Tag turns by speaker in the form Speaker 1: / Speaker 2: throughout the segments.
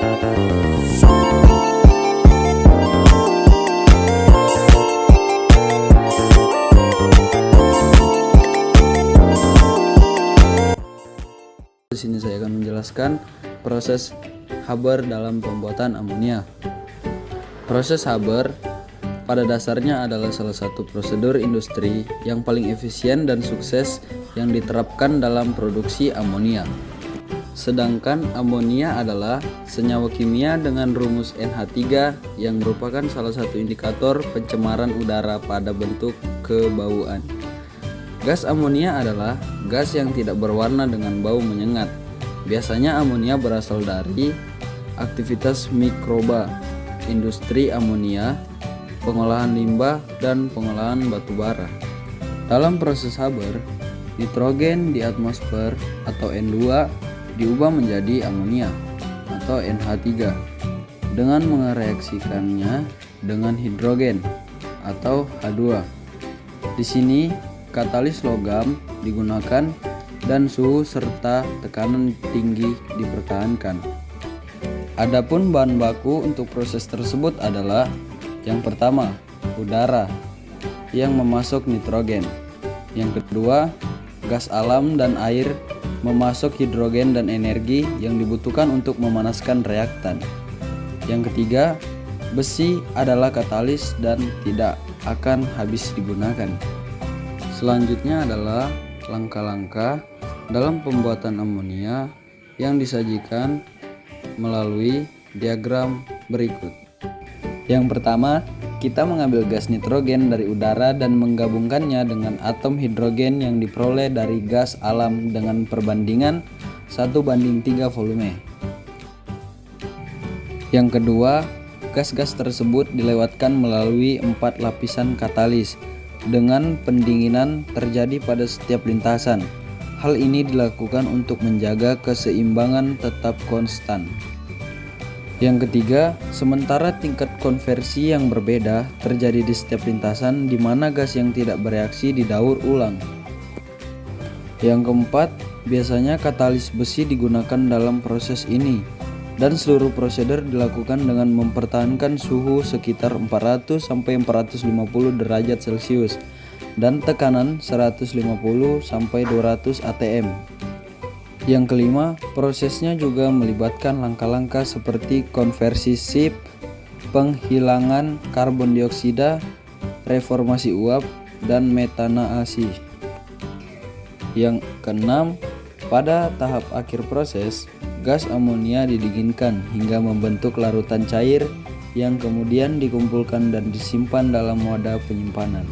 Speaker 1: Di sini saya akan menjelaskan proses Haber dalam pembuatan amonia. Proses Haber pada dasarnya adalah salah satu prosedur industri yang paling efisien dan sukses yang diterapkan dalam produksi amonia. Sedangkan amonia adalah senyawa kimia dengan rumus NH3 yang merupakan salah satu indikator pencemaran udara pada bentuk kebauan. Gas amonia adalah gas yang tidak berwarna dengan bau menyengat. Biasanya amonia berasal dari aktivitas mikroba, industri amonia, pengolahan limbah, dan pengolahan batu bara. Dalam proses Haber, nitrogen di atmosfer atau N2 diubah menjadi amonia atau NH3 dengan mereaksikannya dengan hidrogen atau H2. Di sini katalis logam digunakan dan suhu serta tekanan tinggi dipertahankan. Adapun bahan baku untuk proses tersebut adalah yang pertama, udara yang memasuk nitrogen. Yang kedua, gas alam dan air memasuk hidrogen dan energi yang dibutuhkan untuk memanaskan reaktan. Yang ketiga, besi adalah katalis dan tidak akan habis digunakan. Selanjutnya adalah langkah-langkah dalam pembuatan amonia yang disajikan melalui diagram berikut. Yang pertama, kita mengambil gas nitrogen dari udara dan menggabungkannya dengan atom hidrogen yang diperoleh dari gas alam dengan perbandingan 1:3 volume. Yang kedua, gas-gas tersebut dilewatkan melalui 4 lapisan katalis dengan pendinginan terjadi pada setiap lintasan. Hal ini dilakukan untuk menjaga keseimbangan tetap konstan. Yang ketiga, sementara tingkat konversi yang berbeda terjadi di setiap lintasan di mana gas yang tidak bereaksi didaur ulang. Yang keempat, biasanya katalis besi digunakan dalam proses ini dan seluruh prosedur dilakukan dengan mempertahankan suhu sekitar 400 sampai 450 derajat Celcius dan tekanan 150 sampai 200 atm. Yang kelima, prosesnya juga melibatkan langkah-langkah seperti konversi SIP, penghilangan karbon dioksida, reformasi uap, dan metanaasi. Yang keenam, pada tahap akhir proses, gas amonia didinginkan hingga membentuk larutan cair yang kemudian dikumpulkan dan disimpan dalam wadah penyimpanan.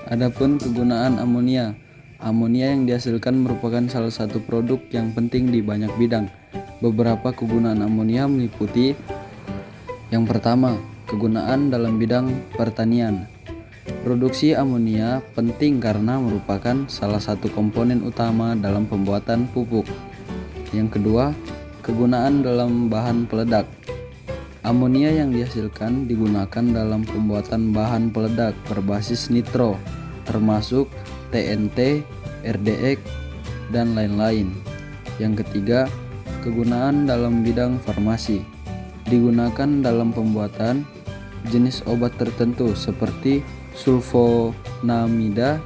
Speaker 1: Adapun kegunaan amonia. Amonia yang dihasilkan merupakan salah satu produk yang penting di banyak bidang. Beberapa kegunaan amonia meliputi: yang pertama, kegunaan dalam bidang pertanian. Produksi amonia penting karena merupakan salah satu komponen utama dalam pembuatan pupuk. Yang kedua, kegunaan dalam bahan peledak. Amonia yang dihasilkan digunakan dalam pembuatan bahan peledak berbasis nitro, termasuk TNT, RDX, dan lain-lain. Yang ketiga, kegunaan dalam bidang farmasi. Digunakan dalam pembuatan jenis obat tertentu seperti sulfonamida,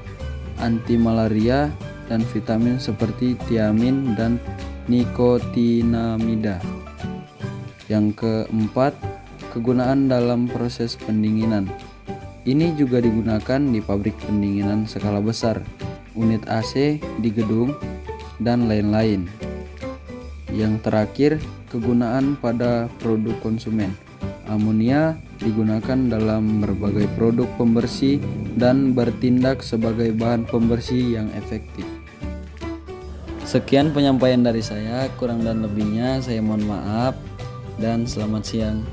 Speaker 1: anti malaria, dan vitamin seperti tiamin dan nikotinamida. Yang keempat, kegunaan dalam proses pendinginan. Ini juga digunakan di pabrik pendinginan skala besar, unit AC di gedung, dan lain-lain. Yang terakhir, kegunaan pada produk konsumen. Amonia digunakan dalam berbagai produk pembersih dan bertindak sebagai bahan pembersih yang efektif. Sekian penyampaian dari saya, kurang dan lebihnya saya mohon maaf dan selamat siang.